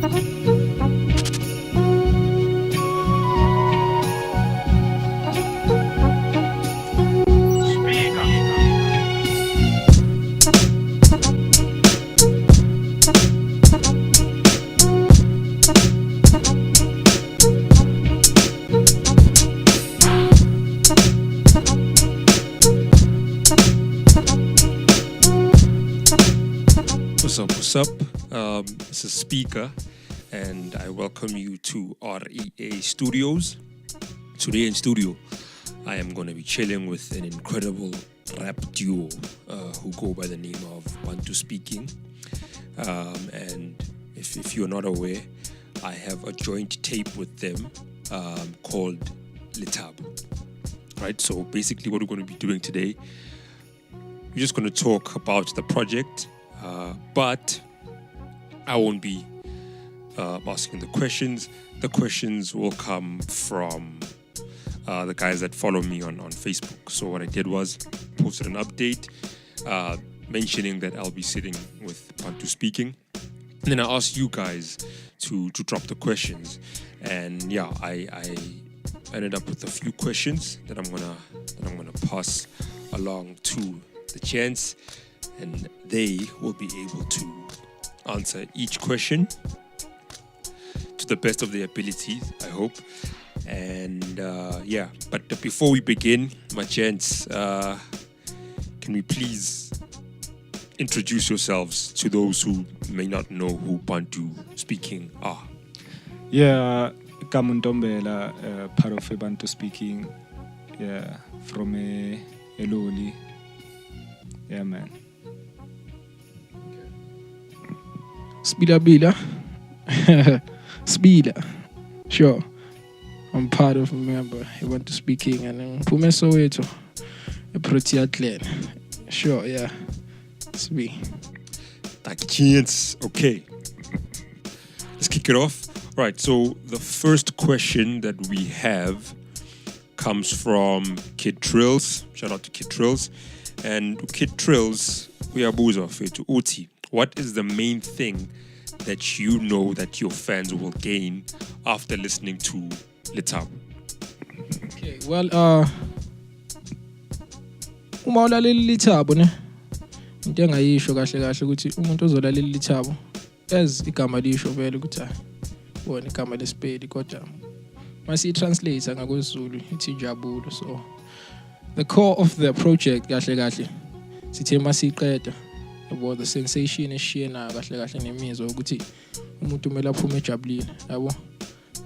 What's up? This is SPeeKa, and I welcome you to REA Studios. Today in studio, I am going to be chilling with an incredible rap duo who go by the name of Bantu speaking. And if you're not aware, I have a joint tape with them called Lethabo. Right? So basically what we're going to be doing today, we're just going to talk about the project. But I won't be asking the questions. The questions will come from the guys that follow me on Facebook. So what I did was posted an update mentioning that I'll be sitting with Bantu speaking. And then I asked you guys to drop the questions. And yeah, I ended up with a few questions that I'm gonna pass along to the gents. And they will be able to answer each question to the best of their ability, I hope. And yeah, but before we begin, my gents, can we please introduce yourselves to those who may not know who Bantu speaking are? Yeah, Kamuntombela, part of Bantu speaking. Yeah, from Eloli. Yeah, man. SPeeKa. SPeeKa. Sure. I'm part of a member. I want to speaking and Pume Soweto. A pretty clean. Sure, yeah. It's me. Thank you, chance. Okay. Let's kick it off. Right, so the first question that we have comes from Kid Trills. Shout out to Kid Trills. And Kid Trills, we are Buza to Uti. What is the main thing that you know that your fans will gain after listening to Lethabo? Okay, well, uma ulalela Lethabo ne into engayisho kahle kahle ukuthi umuntu ozolalela Lethabo as igama lisho vele ukuthi bona igama lesipedi kodwa mase translate ngakwezulu ithi jabulo. So the core of the project kahle kahle sithe masiqeda about the sensation eshiyena kahle kahle nemizwa ukuthi umuntu kumele aphume ejabulile yabo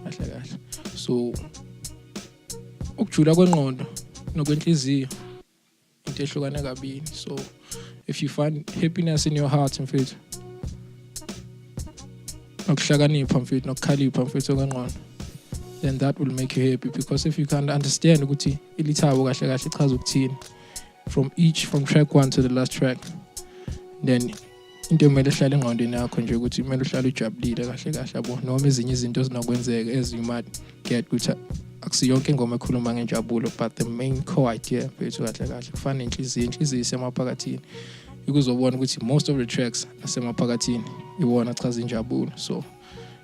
kahle kahle. So ukujula kwenqondo nokwenhliziyo into ehlukana kabili. So if you find happiness in your heart mfethu nokuhlakanipha mfethu nokukhalipha mfethu kwenqondo, then that will make you happy, because if you can't understand ukuthi ilithabo kahle kahle ichaza ukuthini from track 1 to the last track, then into emele ehlala engqondweni yakho nje ukuthi kumele uhlale ujabulile kahle kahle yabo, noma ezinye izinto ezinokwenzeka as you might get ukuthi akusiyonke ingoma ekhuluma ngenjabulo, but the main core idea mfethu kahle kahle kufana nenhliziyo isemaphakathini ukuzobona ukuthi most of the tracks asemaphakathini iwona achaza injabulo. So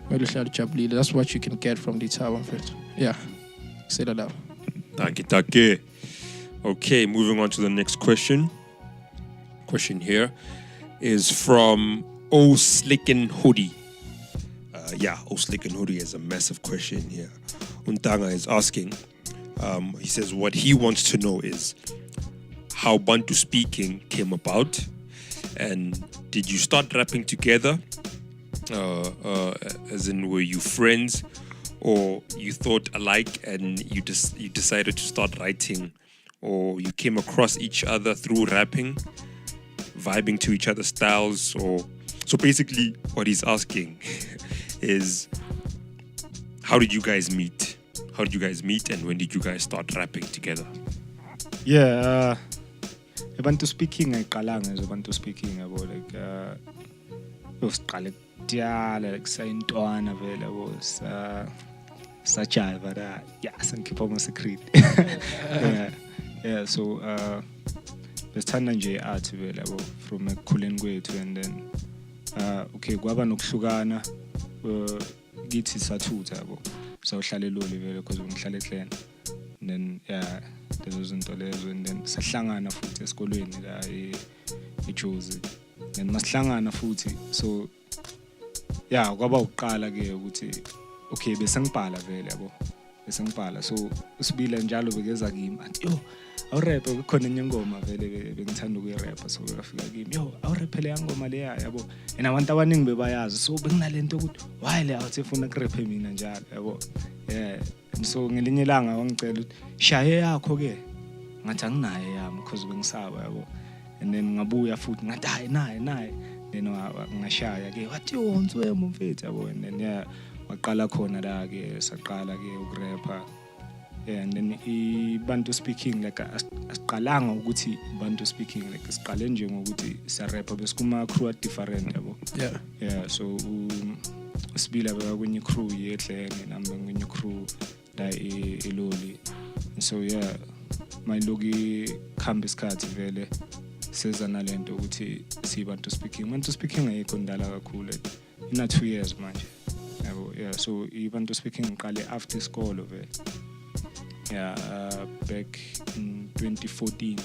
kumele uhlale ujabulile. That's what you can get from Lethabo mfethu. Yeah, say that out. Thank you. Okay, moving on to the next question. Question here is from O Slicken Hoodie. O Slicken Hoodie is a massive question here. Untanga is asking, he says what he wants to know is how Bantu speaking came about, and did you start rapping together? As in, were you friends, or you thought alike and you decided to start writing, or you came across each other through rapping, vibing to each other's styles? Or so basically what he's asking is, how did you guys meet? And when did you guys start rapping together? Yeah, Bantu speaking ayiqalanga nje Bantu speaking yabo, like yosiqala kudala like sayintwana vele was sajiva la yeah sangikhipha ama secret. Yeah, so besithanda nje art vele yabo from ekukhuleni kwethu, and then okay kwaba nokuhlukana kithi sathutha yabo sawuhlala eloli vele because ngihlala eClan and then lezo zinto lezo and then sahlangana futhi esikolweni la eJozi and masihlangana futhi so kwaba uqala ke ukuthi okay bese ngibhala vele yabo bese ngibhala so usibila njalo bekeza kimi athi yo awurap kukhona enye ingoma vele bengithanda ukuyirap so bafika kimi yo awurap le ngoma le yabo and abantu abaningi bebayazi so benginalento ukuthi why le awuthi ufuna ukurap mina njalo yabo so ngelinye ilanga wangicela ukuthi shaye yakho ke ngathi anginayo yami because bengisaba yabo and then ngabuya futhi ngathi hayi naye then ngashaya ke wathi wonke umfethu yabo and then waqala khona la ke saqala ke ukurapha and then Bantu speaking like asiqalanga ukuthi Bantu speaking like siqale nje ngokuthi siyarapha bese kuma crew different yabo so sibila kwenye crew yehlenge nami kwenye crew la eloli so mayiloki khamba isikhathi vele seza nalento ukuthi sibantu speaking ayikho ndala kakhulu ina 2 years manje yabo so ibantu speaking ngiqale after school vele back in 2015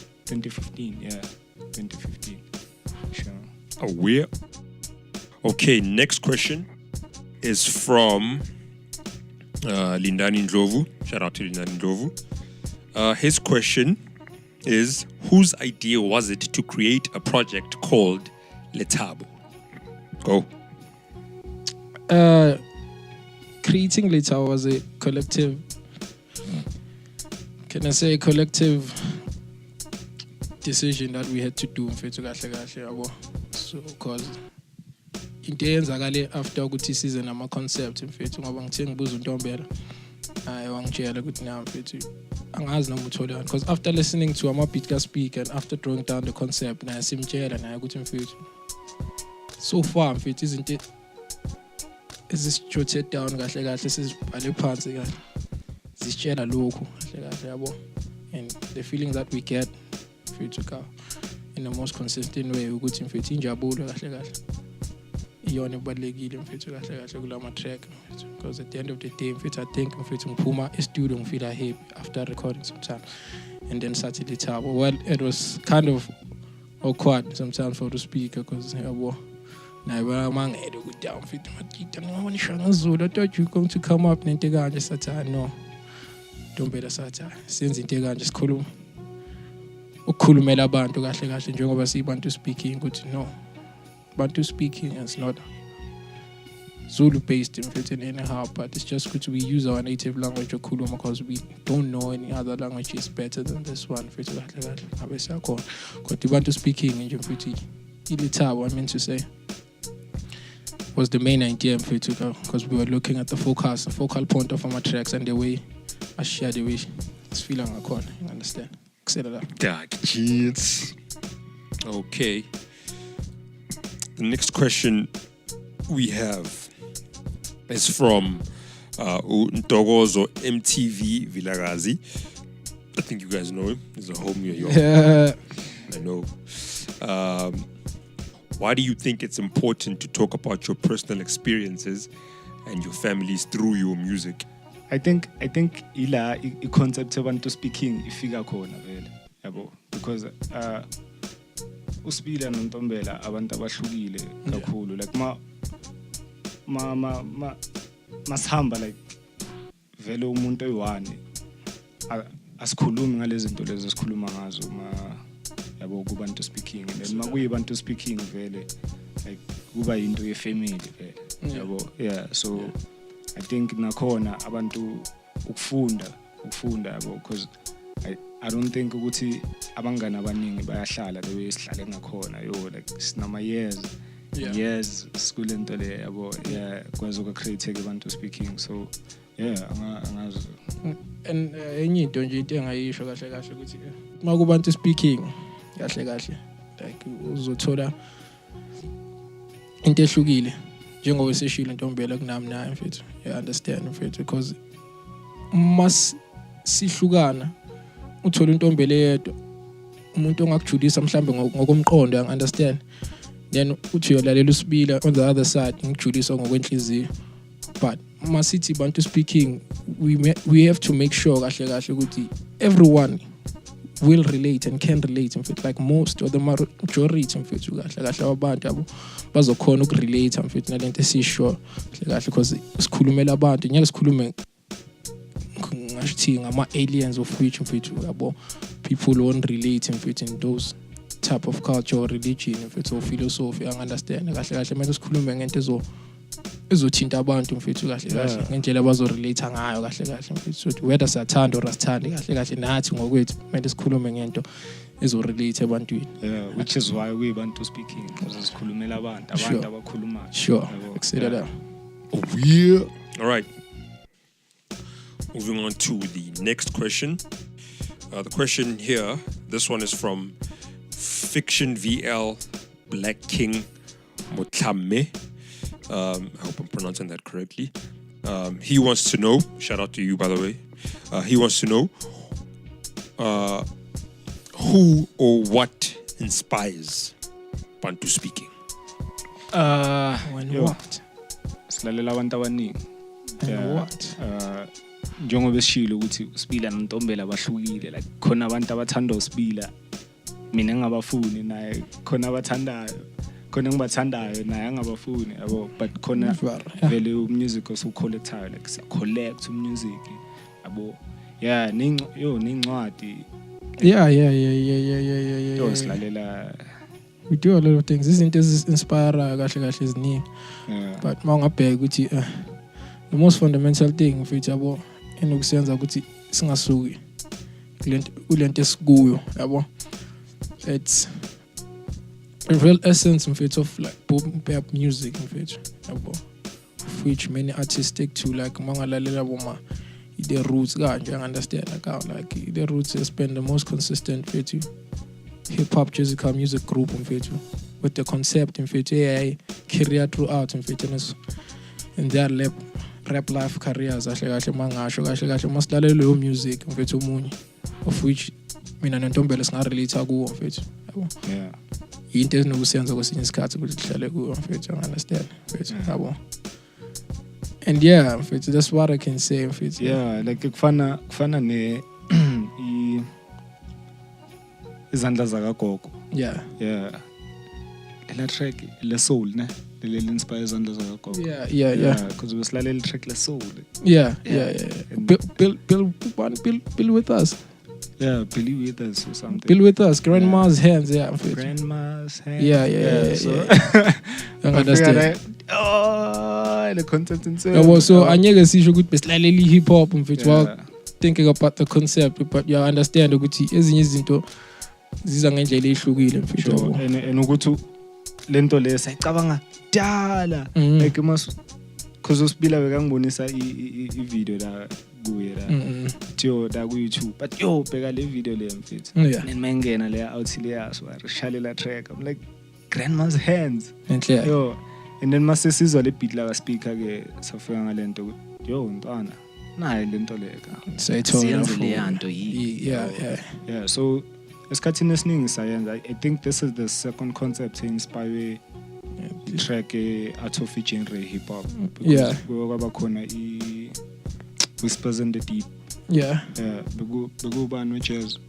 sure aware. Okay, next question is from Lindani Ndlovu. Shout out to Lindani Ndlovu. His question is, whose idea was it to create a project called Lethabo? Go. Creating Lethabo was a collective, can I say a collective decision that we had to do. So, because into eyenzakale after ukuthi season ama concept mfethu ngoba ngithe ngibuza uNtombela wangitshela ukuthi na mfethu angazi noma utholani because after listening to ama beat ka SPeeKa and after drawing down the concept naye simtshela naye ukuthi mfethu so far mfethu izinto ezisijotted down kahle sizibhale phansi kahle zisitshela lokho kahle yabo and the feeling that we get mfethu ka in the most consistent way ukuthi mfethu injabulo kahle iyona ebalekile mfethu kahle kulama track because at the end of the day mfethu I think mfethu ngiphuma e-studio ngifeel happy after recording sometime and then started Lethabo. Well, it was kind of awkward sometimes for the speaker because yabo naye mangede ukuthi down mfethu magita ngibona ishanga Zulu I thought you going to come up nento kanje sathi no Ntombela sathi senze into kanje sikhuluma ukukhulumela abantu kahle njengoba sibantu speaking ukuthi no Bantu speaking is not Zulu based in anyhow, but it's just good we use our native language because we don't know any other language is better than this one. But Bantu speaking in Lethabo, I mean to say, was the main idea because we were looking at the focal point of our tracks and the way I share the way it's feeling you understand? Okay. The next question we have is from Ntogozo MTV Vilagazi. I think you guys know him. He's a homie of yours. Yeah. I know. Why do you think it's important to talk about your personal experiences and your families through your music? I think ila i-concept Bantu speaking ifika khona vele yabo because usibila noNtombela abantu abahlukile kakhulu like masihamba like vele umuntu oyi-one asikhulumi ngalezi zinto lezi esikhuluma ngazo yabo kuBantu speaking and makuyiBantu speaking vele like kuba into yefamily vele yabo so I think nakhona abantu ukufunda yabo because I don't think ukuthi abangani abaningi bayahlala lewe sihlale ngakhona like sinama years school into le yabo kwazi ukcreate Bantu speaking so angazi and enye into nje into engayisho kahle ukuthi makuBantu speaking kahle like uzothola into ehlukile njengoba seshilo Ntombela kunami naye mfethu you understand mfethu because mas sihlukana uthola uNtombela yedwa umuntu ongakujulisa mhlambe ngokomqondo I understand then uthi uyalalela uSpila on the other side ngijulisa ngokwenhliziyo. But masithi Bantu speaking, we have to make sure kahle kahle ukuthi everyone will relate and can relate mfethu, like most or the majority mfethu kahle kahle abantu abo bazokhona ukurelate mfethu nalento esisho kahle kahle, because sikhulumela abantu ngeke sikhulume ngashithi ngama aliens of which mfethu yabo people won't relate mfethu in those type of culture or religion mfethu or philosophy. I understand kahle kahle manje sikhulume ngento ezothinta abantu mfethu kahle kahle ngendlela abazorelate ngayo kahle kahle mfethu, so whether siyathanda or asithandi kahle kahle nathi ngokwethu kumele sikhulume ngento ezorelate ebantwini. Yeah, which is why we Bantu speaking, because sikhulumela abantu abakhulumayo. Sure. Excellent. Yeah. All right. Moving on to the next question. The question here, this one is from Fiction VL Black King Motlame. I hope I'm pronouncing that correctly. He wants to know, shout out to you by the way, he wants to know who or what inspires Bantu speaking. When what? Silalela abantu abaningi. And what? Njengoba esishilo ukuthi uSpila noNtombela bahlukile, like khona abantu abathanda uSpila mina ngingabafuni, naye khona abathandayo, khona ngibathandayo naye angabafuni yabo, but khona vele umusic osucollectayo, like si collect umusic yabo. Yeah, nincwadi. Yeah. Yo silalela. We do a lot of things. Izinto inspire kahle kahle eziningi. Yeah. But mawungabheka ukuthi the most fundamental thing mfethu yabo enokusenza ukuthi singasuki kulento esikuyo yabo. It's a real essence mfethu of like pop music mfethu yabo, which many artists stick to, like mangalalela boma the roots kanje. I understand like the roots has been the most consistent mfethu hip hop jazzical music group mfethu with the concept mfethu AI career throughout mfethu in their rap life careers kahle kahle mangasho kahle kahle masilalela leyo music mfethu omunye of which mina noNtombela singarelate kuwo mfethu yabo. Yeah. Into ezinokusenza kwesinye isikhathi ukuthi sihlale kuyo mfethu. I understand mfethu yabo. And yeah mfethu, that's what I can say mfethu. Yeah, like kufana ne izandla zakagogo. Yeah. Le track le soul ne le inspire izandla zakagogo. Yeah. Because we silalela track le soul. Yeah. Bill with us. Yeah, Billy with us or something. Bill with us, Grandma's hands, yeah. Grandma's hands. Yeah. So I understand. The content and so. Yeah, so anyeke sisho ukuthi besilaleli hip hop mfethu, while thinking about the concept, but you understand ukuthi ezinye izinto ziza ngendlela ehlukile mfethu. And ukuthi lento le sayicabanga dala, like because uSpila bekangibonisa I video la kuye la Tio da ku YouTube, but yo bheka le video le mfethu and mangena le out le yaso rishalela track. I'm like Grandma's hands yo, and then mase sizwa le beat la SPeeKa ke safika ngalento yo ntwana naye lento leka sayithola le yanto yeah. So esikhathini esiningi sayenza. I think this is the second concept to inspire track out of genre hip hop, because kwaba khona I Whispers in the Deep. Yeah, begubani with jazz.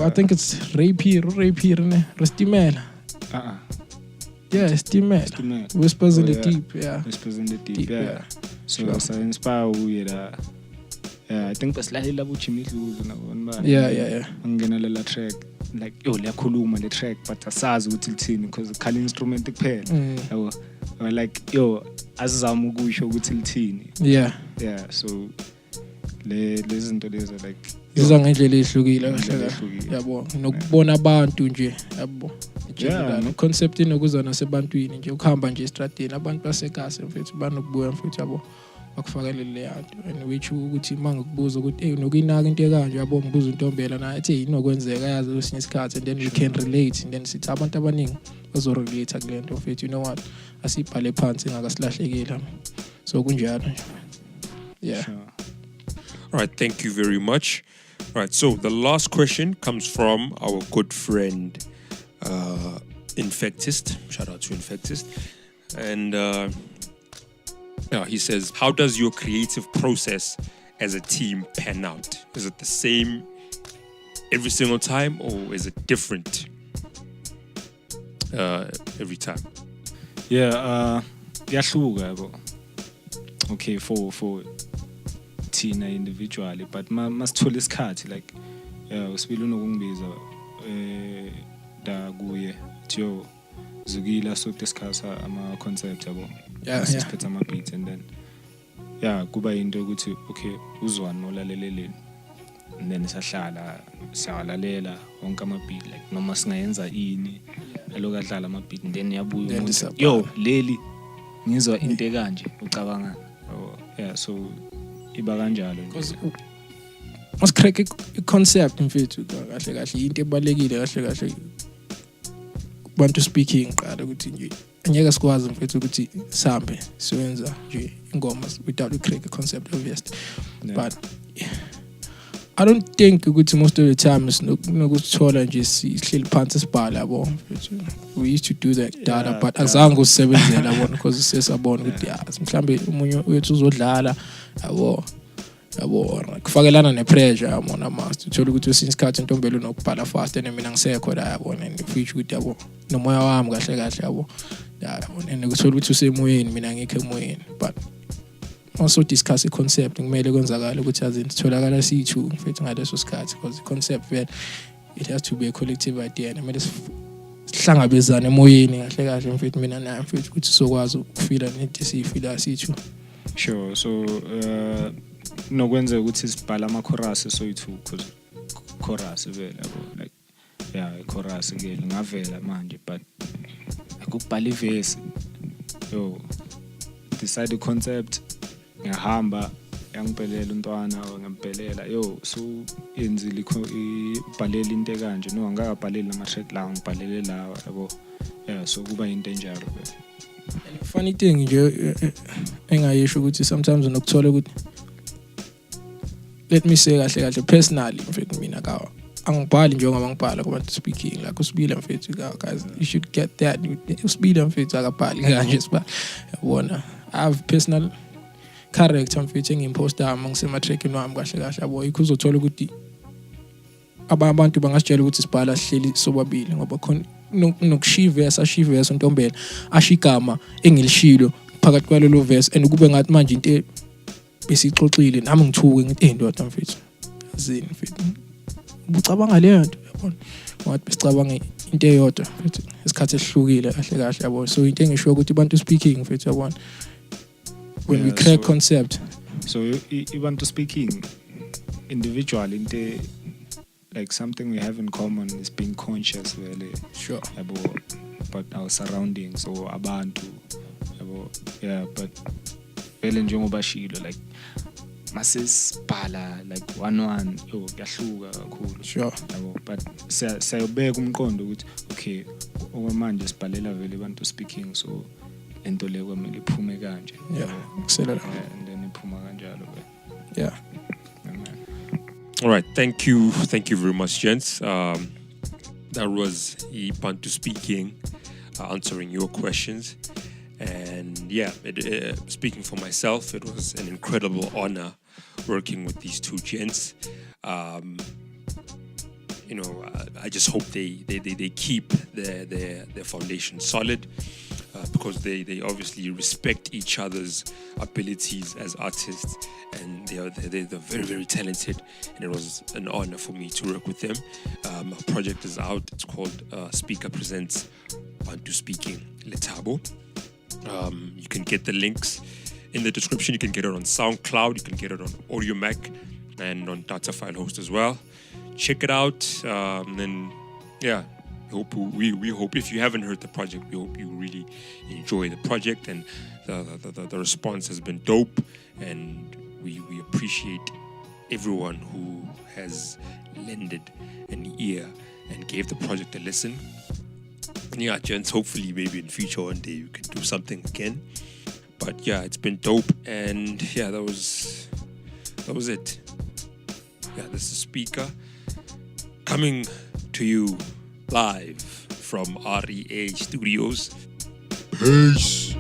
I think it's Rapier ne Restimela. Yeah, Restimela. Whispers in the Deep. Yeah, Whispers in the Deep. Yeah. So I inspire with I think basilalela buJimmy Dlulu nabona. Yeah. Angenelela track like yo liyakhuluma le track, but asazi ukuthi lithini because khali instrument kuphela. Yabo. Like yo azizama ukusho ukuthi lithini. Yeah. So lezi zinto lezi like ziza ngendlela ehlukile kahle kahle yabo, nokubona abantu nje yabo. No concept inokuza nasebantwini nje, ukuhamba nje estradini abantu basekase mfethu banokubuya mfethu yabo bakufakele le yanto, and which ukuthi mangokubuza ukuthi nokuyinaka into ekanje yabo, ngibuza uNtombela naye ethi inokwenzeka yazi kwesinye isikhathi, and then we can relate, and then sithi abantu abaningi bazorelate kule nto mfethu. You know what, asibhale phansi ngakasilahlekile, so kunjalo. Yeah. Sure. All right, thank you very much. All right, so the last question comes from our good friend Infectist. Shout out to Infectist. And he says, how does your creative process as a team pan out? Is it the same every single time, or is it different every time? Yeah, kuyahluka yabo. Okay, for thina individually, but masithola isikhathi like usibili unokungibiza da kuye Joe Zugila so discuss ama concept yabo. Yeah. Siphethe ama beats and then kuba into ukuthi okay uzwani nolaleleleni, and then sahlala siyalalela wonke ama beat like noma singayenza ini aloku adlala ama beat and then yabuya umuntu yo leli ngizwa into ekanje ucabanga. So iba kanjalo because crack i-concept mfethu kahle kahle into ebalekile kahle Bantu speaking qala ukuthi nje angeke sikwazi mfethu ukuthi sambe siwenza nje ingoma without a crack concept obviously. But I don't think ukuthi most of the time nokusithola nje sihleli phansi sibhala yabo. We used to do that data but azange usebenzela yabo because sesabona ukuthi mhlambe umunye wethu uzodlala yabo kufakelana nepressure yabona master uthola ukuthi esinye isikhathi intombela unokubhala fast and mina ngisekho la yabona and futhi ukuthi yabo nomoya wami kahle yabo yabona and ukuthola ukuthi usemoyeni mina ngikho emoyeni. But also discuss a concept kumele kwenzakala ukuthi azinto tholakala sithu mfethu ngaleso sikhathi because the concept vele it has to be a collective idea and kumele sihlangabezane emoyeni kahle mfethu mina naye mfethu ukuthi sokwazi ukufila nento esifila sithu. Sure. So nokwenza ukuthi sibhala ama chorus soyithu because chorus vele yabo like chorus ke ngavela manje but akubhala iverse yo decide the concept ngihamba yangiphelela untwana ngemphelela yo so yenzile ibhalela into ekanje no angakabhaleli ama track la ngibhalele lawa yabo so kuba into enjalo vele. Funny thing nje engayisho ukuthi sometimes unokuthola ukuthi let me say kahle personally mfethu mina ka angibhali njengoba ngibhala kubantu speaking like usibile mfethu guys you should get that usibile mfethu akabhali kanje siba yabona I have personal character mfethu engimposta ngisema tracking wami kahle yabo ikuzothola ukuthi abantu bangasitshela ukuthi sibhala sihleli sobabili ngoba khona nokushiva ashiva ntombela ashigama engilishilo phakathi kwalelo verse and kube ngathi manje into besixoxile nami ngithuke ngithi ndoda mfethu azini mfethu ubucabanga le nto yabona wathi besicabanga into eyodwa mfethu isikhathi esihlukile kahle yabo. So into engisho ukuthi Bantu speaking mfethu yabona when we crack concept so Bantu speaking individual into like something we have in common is being conscious really sure about our surroundings or abantu but vele njengoba shilo like masisibhala like one kuyahluka kakhulu sure but sayobeka umqondo ukuthi okay okwamanje sibhalela vele Bantu speaking so lento le kwamele iphume kanje excellent and then iphuma kanjalo All right, thank you very much, gents. That was Bantu speaking, answering your questions, and speaking for myself, it was an incredible honor working with these two gents. I just hope they keep their foundation solid. Because they obviously respect each other's abilities as artists, and they're very, very talented, and it was an honor for me to work with them. Our project is out. It's called SPeeKa presents Bantu Speaking Letabo. You can get the links in the description. You can get it on SoundCloud, you can get it on AudioMac and on Data File Host as well. Check it out, and we hope if you haven't heard the project, we hope you really enjoy the project, and the response has been dope, and we appreciate everyone who has lended an ear and gave the project a listen. Yeah, gents, hopefully maybe in future one day we can do something again. But yeah, it's been dope, and yeah, that was it. Yeah, this is SPeeKa coming to you live from REA Studios. Peace.